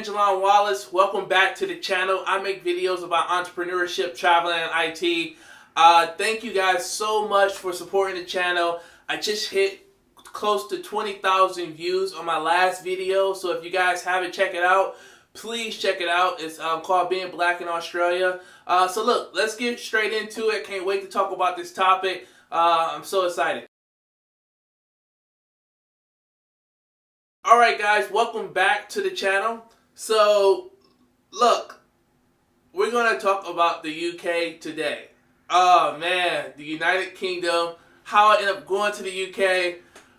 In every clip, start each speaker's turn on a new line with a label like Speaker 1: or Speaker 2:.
Speaker 1: Aijalonwallace. Welcome back to the channel. I make videos about entrepreneurship, traveling, and IT. Thank you guys so much for supporting the channel. I just hit close to 20,000 views on my last video, so if you guys haven't checked it out, please check it out. It's called Being Black in Australia. So look, let's get straight into it. Can't wait to talk about this topic. I'm so excited. Alright guys, welcome back to the channel. So, look, we're going to talk about the UK today. Oh man, the United Kingdom, how I ended up going to the UK.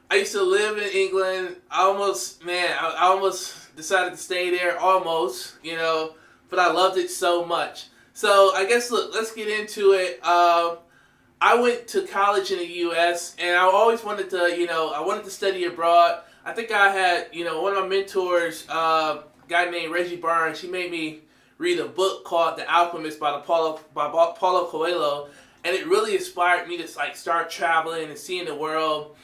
Speaker 1: I used to live in England. I almost decided to stay there, almost, you know, but I loved it so much. So, I guess, look, let's get into it. I went to college in the US, and I always wanted to, I wanted to study abroad. I think I had, one of my mentors, a guy named Reggie Barnes. He made me read a book called The Alchemist by Paulo Coelho, and it really inspired me to start traveling and seeing the world.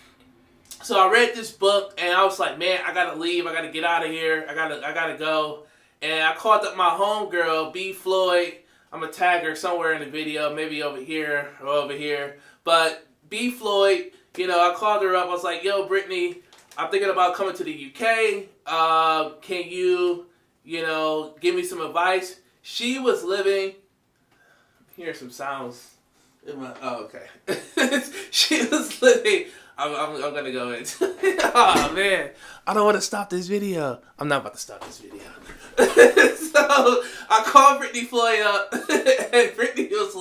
Speaker 1: So I read this book, and I was like, man, I gotta leave. I gotta get out of here. I gotta go. And I called up my homegirl, B. Floyd. I'm gonna tag her somewhere in the video, maybe over here or over here. But B. Floyd, I called her up. I was like, yo, Brittany, I'm thinking about coming to the UK. Can you, give me some advice? She was living. Hear some sounds. Oh, okay. She was living. I'm gonna go into. Oh man, I don't want to stop this video. I'm not about to stop this video. So I called Brittany Floyd up, and Brittany was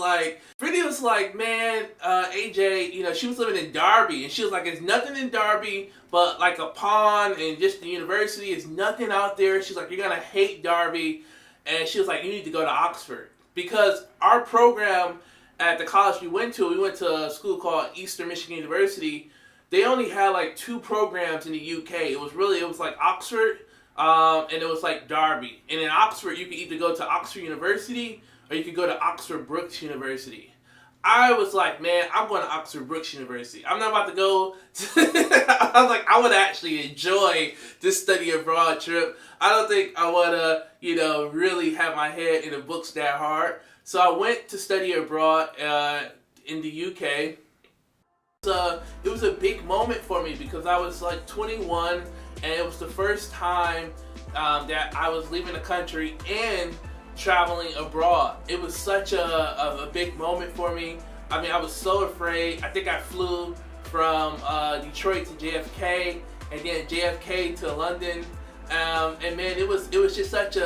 Speaker 1: like, man, AJ, she was living in Darby, and she was like, there's nothing in Darby but like a pond and just the university. Is nothing out there. She's like, you're gonna hate Darby, and she was like, you need to go to Oxford, because our program at the college we went to a school called Eastern Michigan University. They only had like 2 programs in the UK. It was like Oxford, and it was like Darby. And in Oxford, you could either go to Oxford University or you could go to Oxford Brookes University. I was like, man, I'm going to Oxford Brookes University. I'm not about to go I was like, I would actually enjoy this study abroad trip. I don't think I want to, really have my head in the books that hard. So I went to study abroad in the UK. It was a big moment for me because I was like 21, and it was the first time that I was leaving the country and traveling abroad. It was such a big moment for me. I mean, I was so afraid. I think I flew from Detroit to JFK, and then JFK to London. And man, it was just such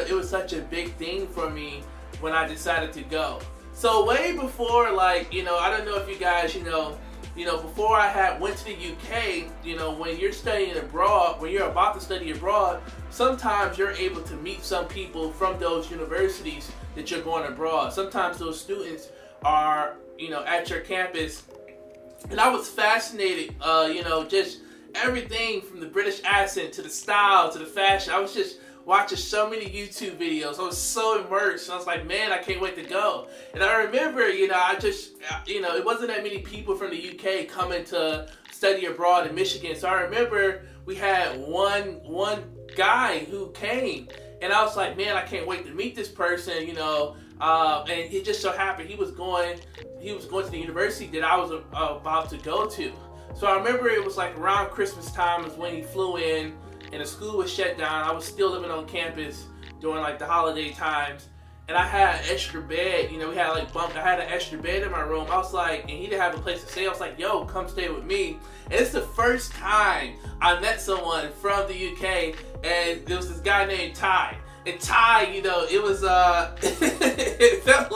Speaker 1: a big thing for me when I decided to go. So way before, I don't know if you guys, before I went to the UK, when you're studying abroad, when you're about to study abroad, sometimes you're able to meet some people from those universities that you're going abroad. Sometimes those students are, at your campus. And I was fascinated, just everything from the British accent to the style to the fashion. I was just watching so many YouTube videos. I was so immersed. I was like, man, I can't wait to go. And I remember, it wasn't that many people from the UK coming to study abroad in Michigan. So I remember we had one guy who came, and I was like, man, I can't wait to meet this person, and it just so happened he was going to the university that I was about to go to. So I remember it was like around Christmas time is when he flew in, and the school was shut down. I was still living on campus during the holiday times, and I had an extra bed. We had I had an extra bed in my room. I was like, and he didn't have a place to stay. I was like, yo, come stay with me. And it's the first time I met someone from the UK, and there was this guy named Ty. And Ty, it was it felt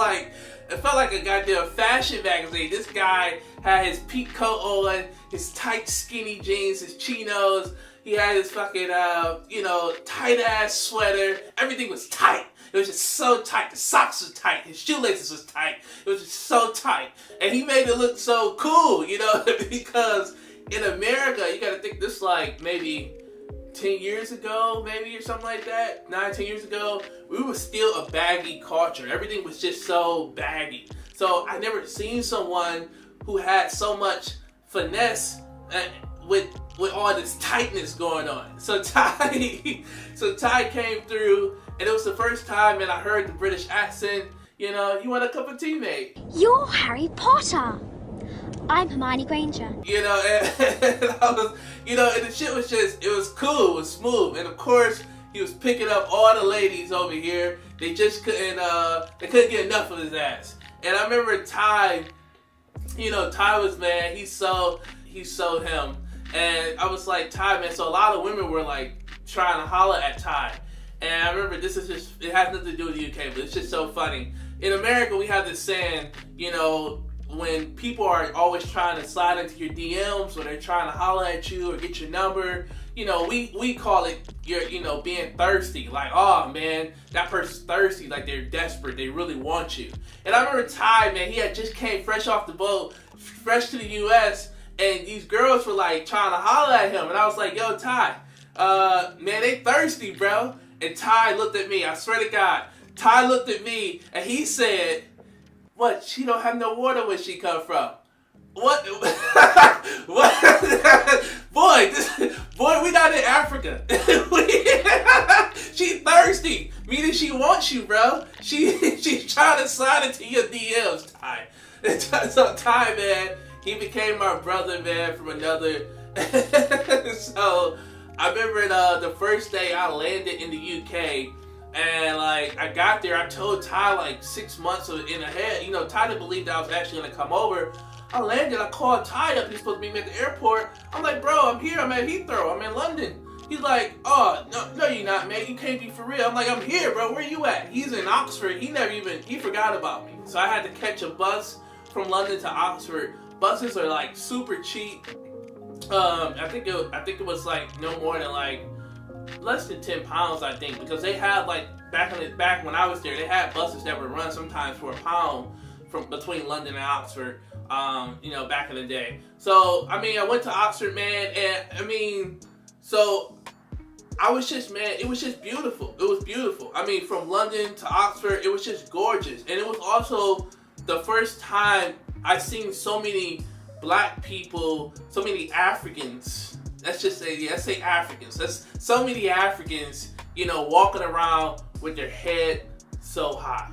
Speaker 1: like a goddamn fashion magazine. This guy had his peak coat on, his tight skinny jeans, his chinos. He had his fucking, tight ass sweater. Everything was tight. It was just so tight. The socks were tight. His shoelaces was tight. It was just so tight. And he made it look so cool, because in America, you gotta think this maybe 10 years ago, maybe, or something like that. 9-10 years ago, we were still a baggy culture. Everything was just so baggy. So I never seen someone who had so much finesse with all this tightness going on. So Ty came through, was the first time, and I heard the British accent. You know, you want a cup of tea, mate?
Speaker 2: You're Harry Potter. I'm Hermione Granger.
Speaker 1: You know, and I was, you know, and the shit was just, it was cool, it was smooth. And of course, he was picking up all the ladies over here. They just couldn't, they couldn't get enough of his ass. And I remember Ty, you know, Ty was, man, he sold him. And I was like, Ty, man, so a lot of women were like trying to holler at Ty. And I remember, this is just, it has nothing to do with the UK, but it's just so funny. In America, we have this saying, you know, when people are always trying to slide into your DMs, or they're trying to holler at you or get your number, you know, we call it, you know, being thirsty. Like, oh man, that person's thirsty, like they're desperate, they really want you. And I remember Ty, man, he had just came fresh off the boat, fresh to the US, and these girls were like trying to holler at him. And I was like, yo, Ty, man, they thirsty, bro. And Ty looked at me, I swear to God, Ty looked at me and he said, what? She don't have no water where she come from. What? What? Boy, we not in Africa. She thirsty, meaning she wants you, bro. She's trying to slide into your DMs, Ty. So Ty, man, he became my brother, man, from another. So I remember the first day I landed in the UK. And like, I got there, I told Ty like 6 months in ahead. You know, Ty didn't believe that I was actually gonna come over. I landed, I called Ty up, he's supposed to meet me at the airport. I'm like, bro, I'm here, I'm at Heathrow, I'm in London. He's like, oh, no you're not, man, you can't be for real. I'm like, I'm here, bro, where you at? He's in Oxford, he forgot about me. So I had to catch a bus from London to Oxford. Buses are like super cheap. I think it was like no more than like less than 10 pounds, I think, because they had like back when I was there, they had buses that would run sometimes for £1 from between London and Oxford, you know, back in the day. So I mean, I went to Oxford, man, and I mean, so I was just, man, it was just beautiful. It was beautiful. I mean, from London to Oxford, it was just gorgeous. And it was also the first time I seen so many black people, so many Africans. Let's just say, let's say Africans. That's so many Africans, you know, walking around with their head so high.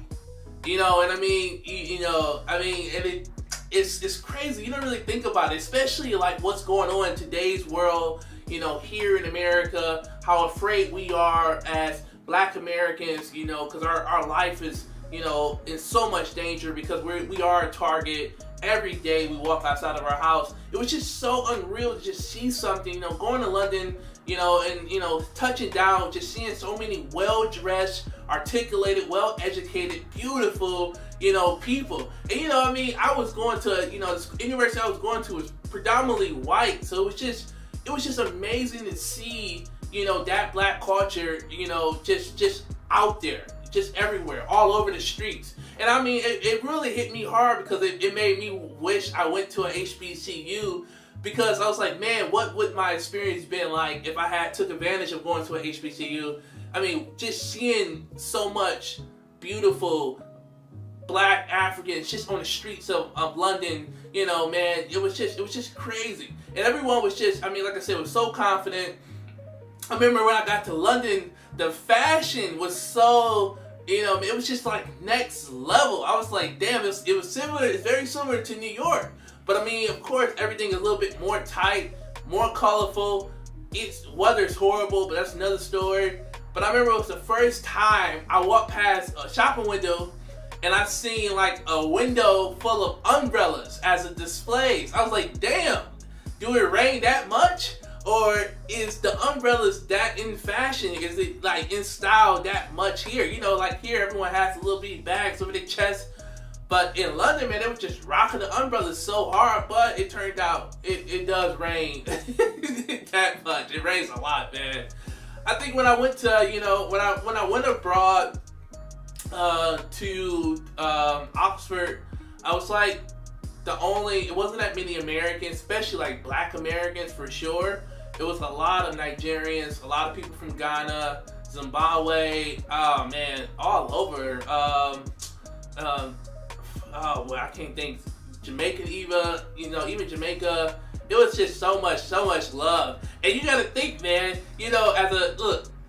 Speaker 1: You know, and I mean, you know, I mean, and it's crazy. You don't really think about it, especially like what's going on in today's world, you know, here in America, how afraid we are as black Americans, you know, because our life is, you know, in so much danger because we are a target. Every day we walk outside of our house. It was just so unreal to just see something, you know, going to London, you know, and, you know, touching down, just seeing so many well-dressed, articulated, well-educated, beautiful, you know, people. And, you know, I mean, I was going to, you know, the university I was going to was predominantly white. So it was just amazing to see, you know, that black culture, you know, just out there, just everywhere, all over the streets. And I mean, it really hit me hard because it made me wish I went to an HBCU, because I was like, man, what would my experience been like if I had took advantage of going to an HBCU? I mean, just seeing so much beautiful black Africans just on the streets of London, you know, man, it was just crazy. And everyone was just, I mean, like I said, was so confident. I remember when I got to London, the fashion was so, you know, it was just like next level. I was like, damn, it was similar. It's very similar to New York. But I mean, of course, everything is a little bit more tight, more colorful. Weather's horrible, but that's another story. But I remember it was the first time I walked past a shopping window and I seen like a window full of umbrellas as a displays. I was like, damn, do it rain that much? Or is the umbrellas that in fashion? Is it like in style that much here? You know, like here everyone has a little bitty bags over their chest. But in London, man, they were just rocking the umbrellas so hard. But it turned out it does rain that much. It rains a lot, man. I think when I went to, you know, when I went abroad to Oxford, I was like it wasn't that many Americans, especially like black Americans for sure. It was a lot of Nigerians, a lot of people from Ghana, Zimbabwe, oh man, all over. Well, I can't think. Jamaica, even Jamaica. It was just so much love. And you gotta think, man, you know,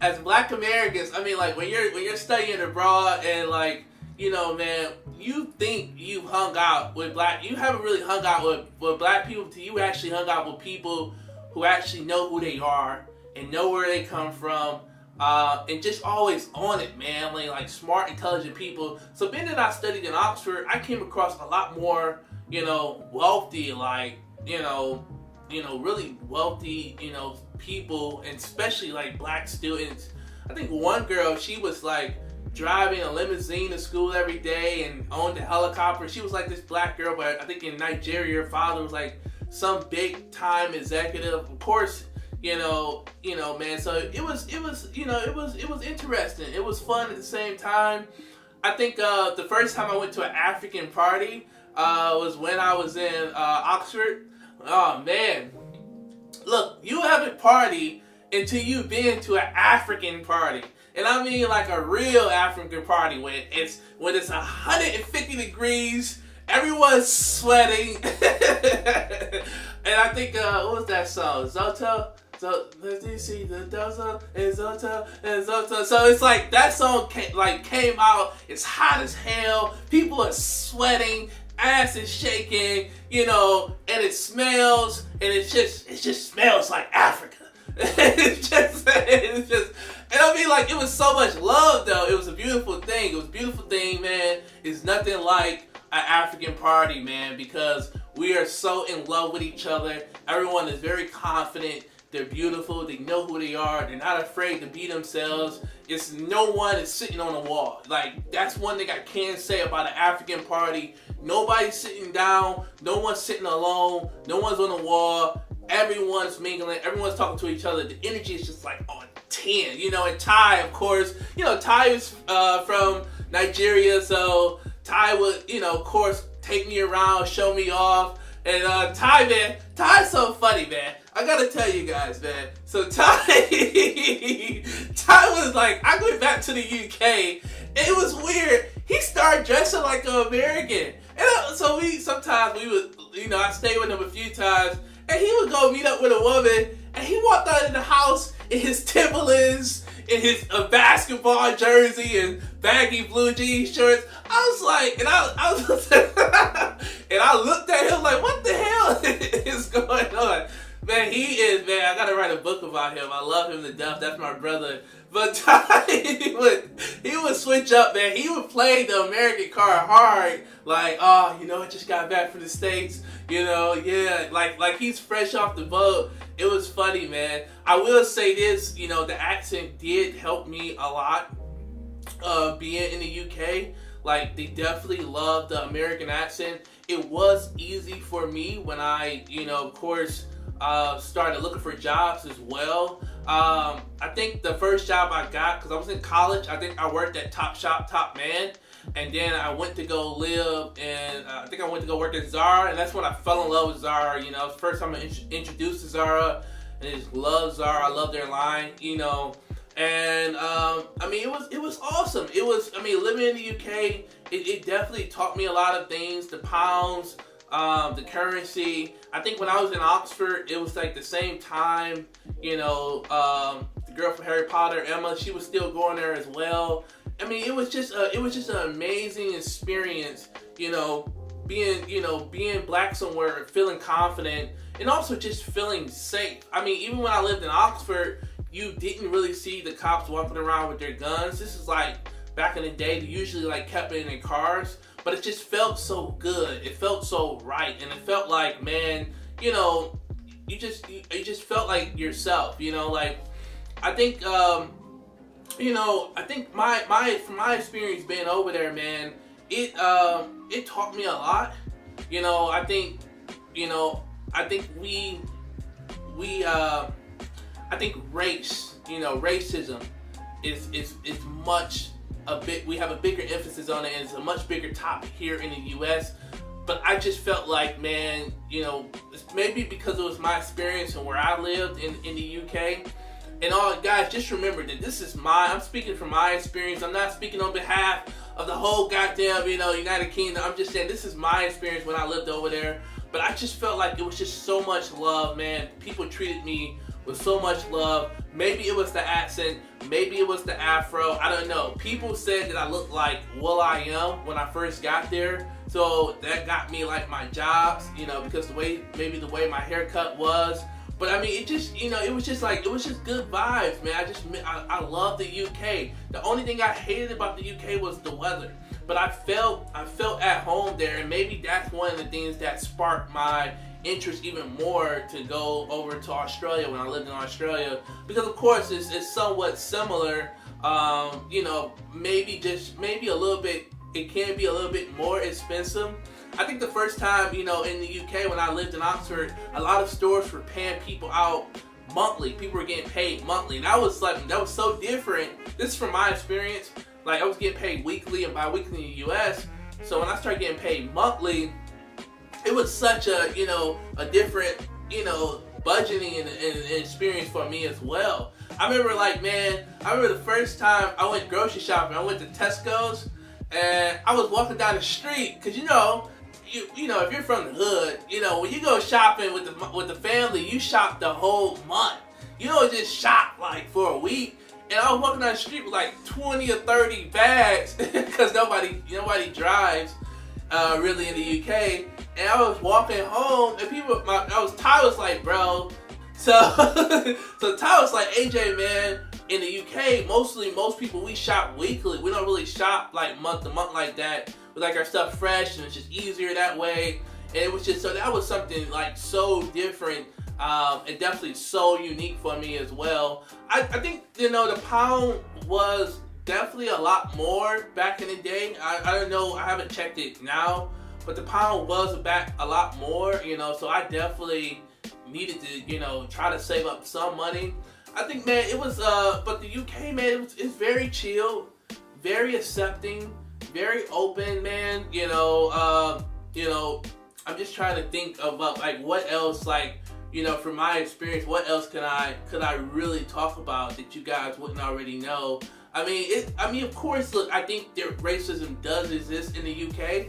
Speaker 1: as Black Americans, I mean, like when you're studying abroad and like, you know, man, you think you've hung out with you haven't really hung out with Black people until you actually hung out with people who actually know who they are and know where they come from, and just always on it, man. Like smart, intelligent people. So being that I studied in Oxford, I came across a lot more, you know, wealthy, like, you know, really wealthy, you know, people, and especially like Black students. I think one girl, she was like driving a limousine to school every day and owned a helicopter. She was like this Black girl, but I think in Nigeria, her father was like some big time executive. Of course, you know, man. So it was interesting. It was fun at the same time. I think the first time I went to an African party was when I was in Oxford. Oh man, look, you haven't partied until you've been to an African party. And I mean like a real African party when it's 150 degrees, everyone's sweating. And I think, what was that song? Zoto? So, let me see the dozo and Zoto and Zoto. So it's like that song came out, it's hot as hell, people are sweating, ass is shaking, you know, and it smells, and it just smells like Africa. it's just, and I mean, like, it was so much love, though. It was a beautiful thing. It was a beautiful thing, man. It's nothing like an African party, man, because we are so in love with each other. Everyone is very confident. They're beautiful. They know who they are. They're not afraid to be themselves. It's no one is sitting on a wall. Like, that's one thing I can say about an African party. Nobody's sitting down. No one's sitting alone. No one's on the wall. Everyone's mingling. Everyone's talking to each other. The energy is just like on 10. You know, and Ty, of course, you know, Ty is from Nigeria, so Ty would, you know, of course, take me around, show me off. And Ty, man, Ty's so funny, man. I gotta tell you guys, man. So Ty was like, I went back to the UK. It was weird. He started dressing like an American. And so sometimes we would, you know, I stayed with him a few times. And he would go meet up with a woman, and he walked out of the house in his Timberlands, in his basketball jersey, and baggy blue jean shorts. I was like, and I was, and I looked at him like, what the hell is going on? Man, he is, man, I gotta write a book about him. I love him to death. That's my brother. But he would switch up, man. He would play the American card hard. Like, oh, you know, I just got back from the States. You know, yeah, like he's fresh off the boat. It was funny, man. I will say this, you know, the accent did help me a lot being in the UK. Like, they definitely love the American accent. It was easy for me when I, you know, of course, started looking for jobs as well. I think the first job I got, because I was in college, I think I worked at Top Shop, Top Man. And then I went to go live, and I think I went to go work at Zara, and that's when I fell in love with Zara. You know, it was the first time I introduced to Zara, and I just love Zara. I love their line, you know. And I mean, it was awesome. It was, I mean, living in the UK, it definitely taught me a lot of things. The pounds, the currency. I think when I was in Oxford, it was like the same time. You know, the girl from Harry Potter, Emma, she was still going there as well. I mean, it was just an amazing experience, you know, being Black somewhere, feeling confident, and also just feeling safe. I mean, even when I lived in Oxford, you didn't really see the cops walking around with their guns. This is like back in the day, they usually like kept it in their cars, but it just felt so good. It felt so right, and it felt like, man, you know, you just felt like yourself, you know, like, I think, you know, I think from my experience being over there, man, it taught me a lot. You know, I think I think race, you know, racism is much a bit. We have a bigger emphasis on it, and it's a much bigger topic here in the U.S. But I just felt like, man, you know, maybe because it was my experience and where I lived in the UK. And all guys, just remember that this is I'm speaking from my experience. I'm not speaking on behalf of the whole goddamn, you know, United Kingdom. I'm just saying this is my experience when I lived over there. But I just felt like it was just so much love, man. People treated me with so much love. Maybe it was the accent, maybe it was the afro, I don't know. People said that I looked like will.i.am when I first got there, so that got me like my jobs, you know, because maybe the way my haircut was. But I mean, it just, you know, it was just good vibes, man. I love the UK. The only thing I hated about the UK was the weather. But I felt at home there, and maybe that's one of the things that sparked my interest even more to go over to Australia when I lived in Australia, because of course it's somewhat similar. You know, maybe a little bit. It can be a little bit more expensive. I think the first time, you know, in the UK when I lived in Oxford, a lot of stores were paying people out monthly. People were getting paid monthly, and that was so different. This is from my experience. Like, I was getting paid weekly and bi-weekly in the US. So when I started getting paid monthly, it was such a, you know, a different, you know, budgeting and experience for me as well. I remember, like, man, the first time I went grocery shopping, I went to Tesco's, and I was walking down the street, because, you know, if you're from the hood, you know, when you go shopping with the family, you shop the whole month. You don't just shop, like, for a week. And I was walking down the street with like 20 or 30 bags, because nobody drives really in the UK. And I was walking home, and Ty was like, bro. So Ty was like, AJ, man, in the UK, most people, we shop weekly. We don't really shop like month to month like that. We like our stuff fresh, and it's just easier that way. And it was just, so that was something like so different. And definitely so unique for me as well. I think, you know, the pound was definitely a lot more back in the day. I don't know, I haven't checked it now, but the pound was back a lot more, you know, so I definitely needed to, you know, try to save up some money. I think, man, it was, but the UK, man, it's very chill, very accepting, very open, man, you know, I'm just trying to think about, like, what else, like, you know, from my experience, what else could I really talk about that you guys wouldn't already know? I mean, of course, look, I think that racism does exist in the UK.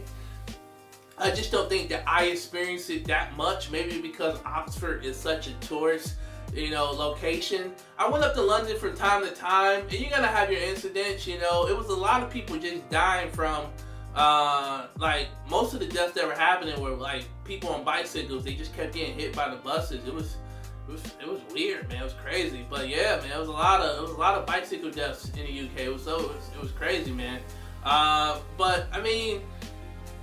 Speaker 1: I just don't think that I experience it that much. Maybe because Oxford is such a tourist, you know, location. I went up to London from time to time, and you're gonna have your incidents. You know, it was a lot of people just dying from. Like, most of the deaths that were happening were like people on bicycles. They just kept getting hit by the buses. It was weird, man. It was crazy. But yeah, man, it was a lot of bicycle deaths in the UK. It was crazy, man. But I mean,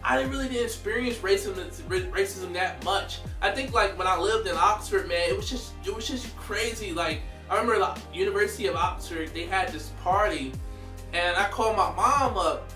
Speaker 1: I didn't experience racism that much. I think, like, when I lived in Oxford, man, it was just crazy. Like, I remember the University of Oxford, they had this party, and I called my mom up.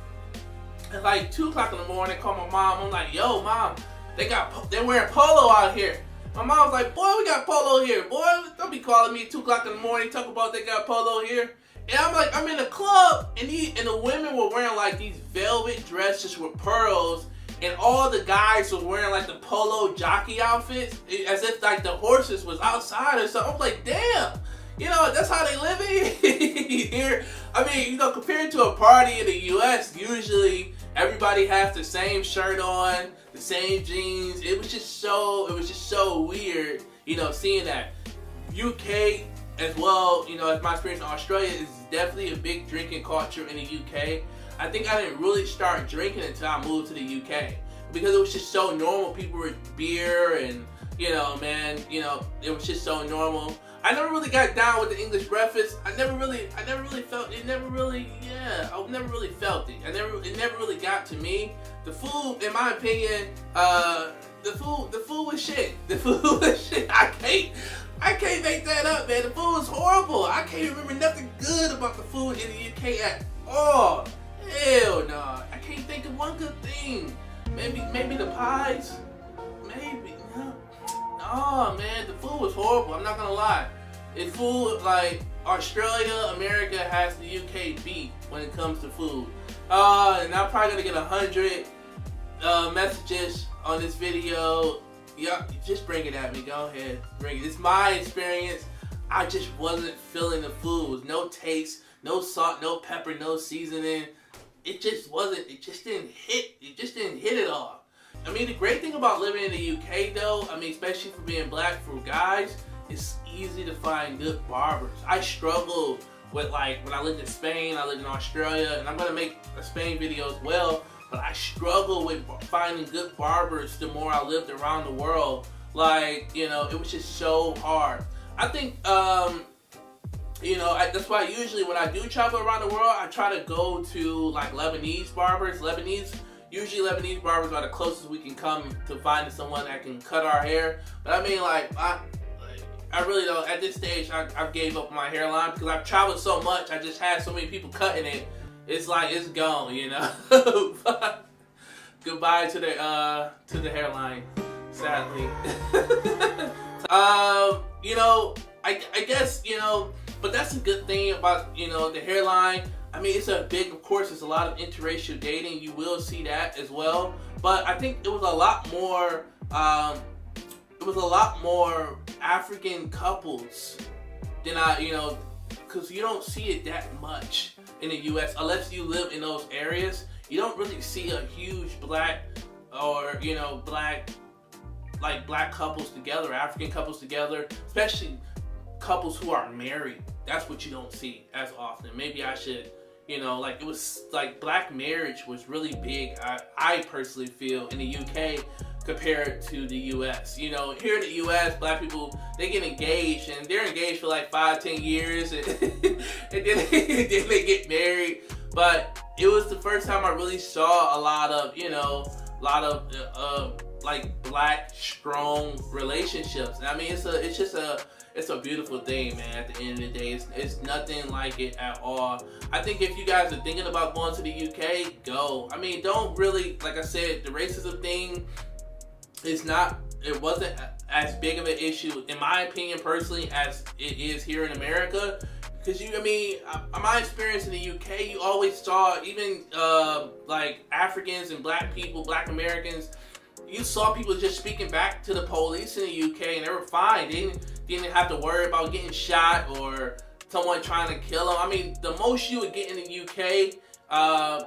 Speaker 1: At like 2 o'clock in the morning, I called my mom. I'm like, yo, mom, they're wearing polo out here. My mom was like, boy, we got polo here. Boy, don't be calling me at 2 o'clock in the morning, talk about they got polo here. And I'm like, I'm in a club, and the women were wearing like these velvet dresses with pearls, and all the guys were wearing like the polo jockey outfits, as if like the horses was outside or something. I'm like, damn. You know, that's how they live here. I mean, you know, compared to a party in the US, usually everybody has the same shirt on, the same jeans. It was just so weird, you know, seeing that. UK as well, you know, as my experience in Australia, is definitely a big drinking culture in the UK. I think I didn't really start drinking until I moved to the UK, because it was just so normal. People were beer, and, you know, man, you know, it was just so normal. I never really got down with the English breakfast. I never really felt it. It never really got to me. The food, in my opinion, the food was shit. The food was shit. I can't make that up, man. The food was horrible. I can't remember nothing good about the food in the UK at all. Hell no. I can't think of one good thing. Maybe the pies. Maybe. No. Oh man, the food was horrible. I'm not gonna lie. The food, like, Australia, America has the UK beat when it comes to food. And I'm probably gonna get 100 messages on this video. Yeah, just bring it at me. Go ahead, bring it. It's my experience. I just wasn't feeling the food. No taste, no salt, no pepper, no seasoning. It just wasn't. It just didn't hit. It just didn't hit it all. I mean, the great thing about living in the UK, though, I mean, especially for being black, for guys, it's easy to find good barbers. I struggled with, like, when I lived in Spain, I lived in Australia, and I'm gonna make a Spain video as well, but I struggled with finding good barbers the more I lived around the world. Like, you know, it was just so hard. I think, you know, that's why usually when I do travel around the world, I try to go to, like, Lebanese barbers. Usually Lebanese barbers are the closest we can come to finding someone that can cut our hair. But I mean, like, I really don't, at this stage, I gave up my hairline because I've traveled so much. I just had so many people cutting it. It's like, it's gone, you know. Goodbye to the hairline, sadly. You know, I guess, you know, but that's a good thing about, you know, the hairline. I mean, it's a big, of course, it's a lot of interracial dating. You will see that as well. But I think it was a lot more, African couples than you know, because you don't see it that much in the U.S. unless you live in those areas. You don't really see a huge black or, you know, black couples together, African couples together, especially couples who are married. That's what you don't see as often. Maybe I should, you know, like, it was like black marriage was really big, I personally feel, in the UK compared to the US. You know, here in the US, black people, they get engaged and they're engaged for like 5-10 years and, and then they get married. But it was the first time I really saw a lot of, you know, like black strong relationships. I mean, it's a beautiful thing, man. At the end of the day, it's nothing like it at all. I think if you guys are thinking about going to the UK, go. I mean, don't really, like I said, the racism thing it wasn't as big of an issue, in my opinion, personally, as it is here in America. Because my experience in the UK, you always saw, even like Africans and black people, black Americans, you saw people just speaking back to the police in the UK and they were fine. They didn't have to worry about getting shot or someone trying to kill them. I mean, the most you would get in the UK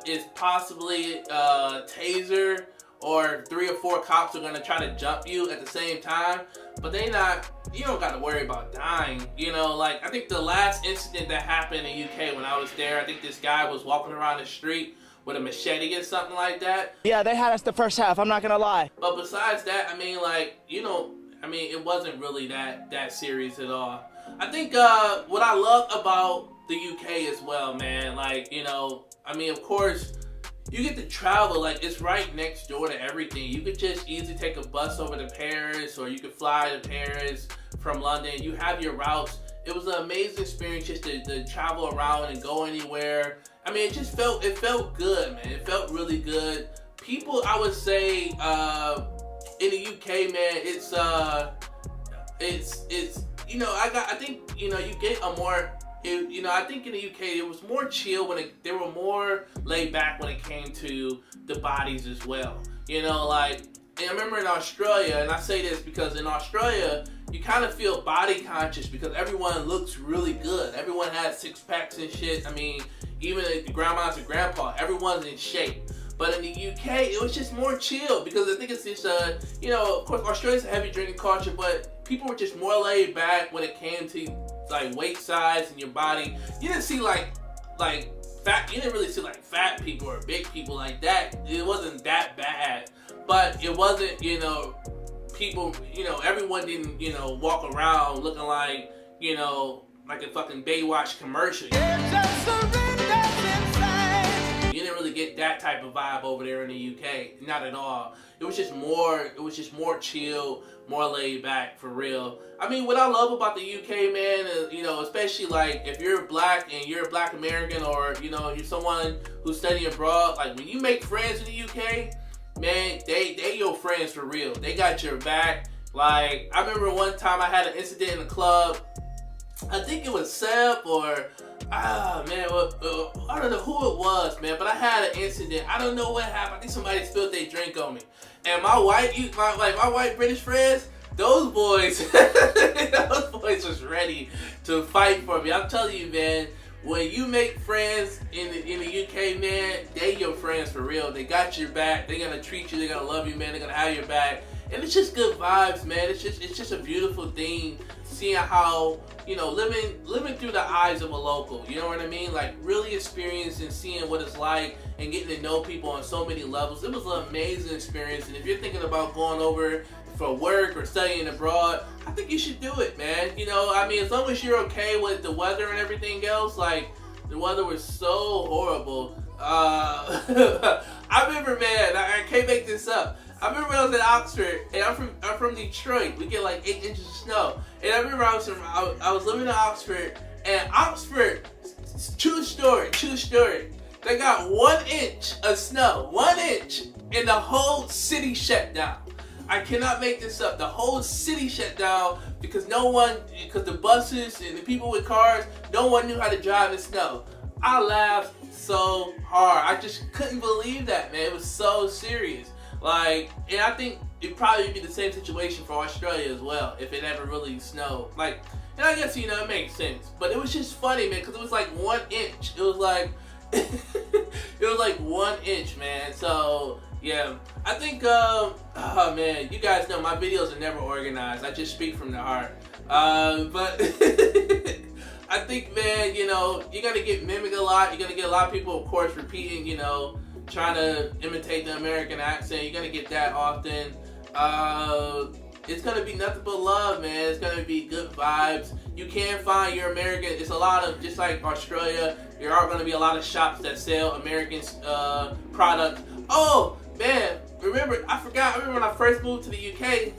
Speaker 1: is possibly a taser, or 3 or 4 cops are gonna try to jump you at the same time, but you don't gotta worry about dying. You know, like, I think the last incident that happened in the UK when I was there, I think this guy was walking around the street with a machete or something like that.
Speaker 3: Yeah, they had us the first half, I'm not gonna lie.
Speaker 1: But besides that, I mean, like, you know, I mean, it wasn't really that serious at all. I think what I love about the UK as well, man, like, you know, I mean, of course, you get to travel, like, it's right next door to everything. You could just easily take a bus over to Paris, or you could fly to Paris from London. You have your routes. It was an amazing experience just to travel around and go anywhere. I mean, it felt good, man. It felt really good. People, I would say, in the UK, man, it's you know, I think, you know, you get a more, you know, I think in the UK it was more chill they were more laid back when it came to the bodies as well. You know, like, and I remember in Australia, and I say this because in Australia, you kind of feel body conscious because everyone looks really good. Everyone has 6 packs and shit. I mean, even the grandmas and grandpa, everyone's in shape. But in the UK, it was just more chill because I think it's just, you know, of course, Australia's a heavy drinking culture, but people were just more laid back when it came to, like, weight size and your body. You didn't see like fat. You didn't really see like fat people or big people like that. It wasn't that bad, but it wasn't, you know, people. You know, everyone didn't, you know, walk around looking like, you know, like a fucking Baywatch commercial. You didn't really get that type of vibe over there in the UK, not at all. It was just more chill, more laid back, for real. I mean, what I love about the UK, man, is, you know, especially like if you're black and you're a black American, or, you know, you're someone who's studying abroad, like when you make friends in the UK, man, they your friends for real. They got your back. Like, I remember one time I had an incident in the club. I think it was Seb or I don't know who it was, man, but I had an incident. I don't know what happened. I think somebody spilled their drink on me. And my white British friends, those boys, those boys was ready to fight for me. I'm telling you, man, when you make friends in the UK, man, they your friends for real. They got your back. They're gonna treat you. They're gonna love you, man. They're gonna have your back. And it's just good vibes, man. It's just a beautiful thing seeing how, you know, living through the eyes of a local, you know what I mean? Like really experiencing, seeing what it's like and getting to know people on so many levels. It was an amazing experience, and if you're thinking about going over for work or studying abroad, I think you should do it, man. You know, I mean, as long as you're okay with the weather and everything else, like the weather was so horrible. I remember, man, I can't make this up. I remember when I was in Oxford, and I'm from Detroit. We get like 8 inches of snow, and I remember I was living in Oxford, and Oxford, true story. They got 1 inch of snow, 1 inch, and the whole city shut down. I cannot make this up. The whole city shut down because the buses and the people with cars, no one knew how to drive in snow. I laughed so hard. I just couldn't believe that, man. It was so serious. Like, and I think it'd probably be the same situation for Australia as well if it ever really snowed. Like, and I guess, you know, it makes sense. But it was just funny, man, because it was like 1 inch. It was like, it was like 1 inch, man. So, yeah. I think, oh man, you guys know my videos are never organized. I just speak from the heart. But I think, man, you know, you're going to get mimicked a lot. You're going to get a lot of people, of course, repeating, you know, trying to imitate the American accent. You're going to get that often. It's going to be nothing but love, man. It's going to be good vibes. You can find your American. It's a lot of, just like Australia, there are going to be a lot of shops that sell American products. Oh, man, I remember when I first moved to the UK,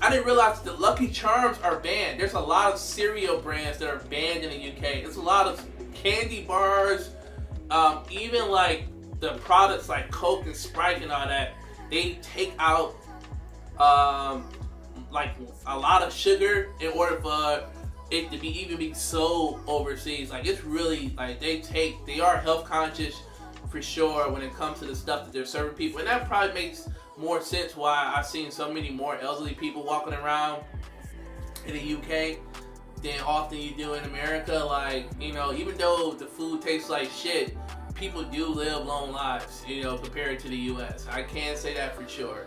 Speaker 1: I didn't realize the Lucky Charms are banned. There's a lot of cereal brands that are banned in the UK. There's a lot of candy bars, even like the products like Coke and Sprite and all that. They take out like a lot of sugar in order for it to even be sold overseas. Like it's really like they are health conscious for sure when it comes to the stuff that they're serving people, and that probably makes more sense why I've seen so many more elderly people walking around in the UK than often you do in America. Like, you know, even though the food tastes like shit, people do live long lives, you know, compared to the US. I can say that for sure.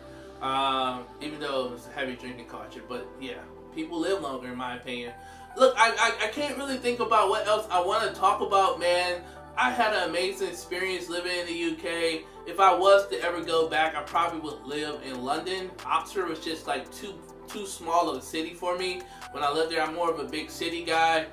Speaker 1: Even though it's a heavy drinking culture, but yeah, people live longer in my opinion. Look, I can't really think about what else I want to talk about, man. I had an amazing experience living in the UK. If I was to ever go back, I probably would live in London. Oxford was just like too small of a city for me. When I lived there, I'm more of a big city guy.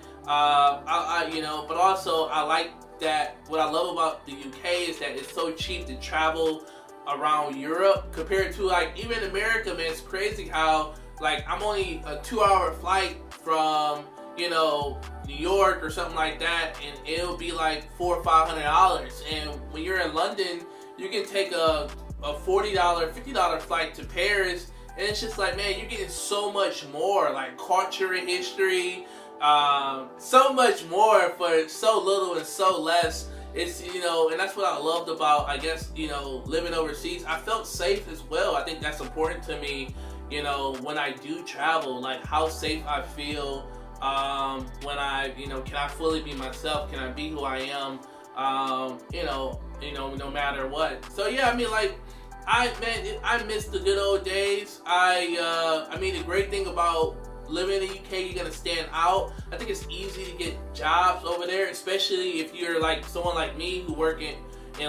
Speaker 1: You know, but also I like that. What I love about the UK is that it's so cheap to travel around Europe compared to like even America, man. It's crazy how like I'm only a 2-hour flight from, you know, New York or something like that, and it'll be like $400 or $500. And when you're in London, you can take a $40, $50 flight to Paris, and it's just like, man, you're getting so much more, like culture and history, so much more for so little and so less. It's, you know, and that's what I loved about, I guess, you know, living overseas. I felt safe as well. I think that's important to me, you know, when I do travel, like how safe I feel. When I, you know, can I fully be myself? Can I be who I am? You know, no matter what. So yeah, I mean, like, I miss the good old days. I mean, the great thing about living in the UK, you're gonna stand out. I think it's easy to get jobs over there, especially if you're like someone like me who work in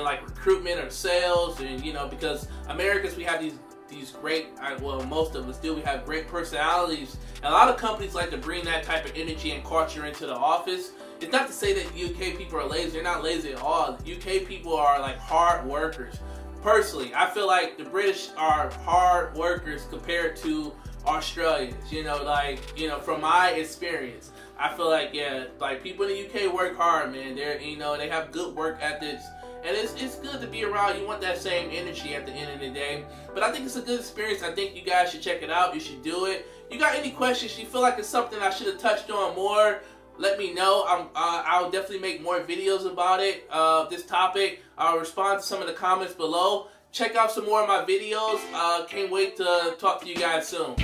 Speaker 1: like recruitment or sales, and you know, because Americans, we have these great, well, most of us do, we have great personalities, and a lot of companies like to bring that type of energy and culture into the office. It's not to say that UK people are lazy. They're not lazy at all. UK people are like hard workers. Personally, I feel like the British are hard workers compared to Australians, you know, like, you know, from my experience, I feel like, yeah, like people in the UK work hard, man. They're, you know, they have good work ethics. And it's good to be around. You want that same energy at the end of the day. But I think it's a good experience. I think you guys should check it out. You should do it. You got any questions? You feel like it's something I should have touched on more? Let me know. I'll definitely make more videos about it. This topic. I'll respond to some of the comments below. Check out some more of my videos. Can't wait to talk to you guys soon.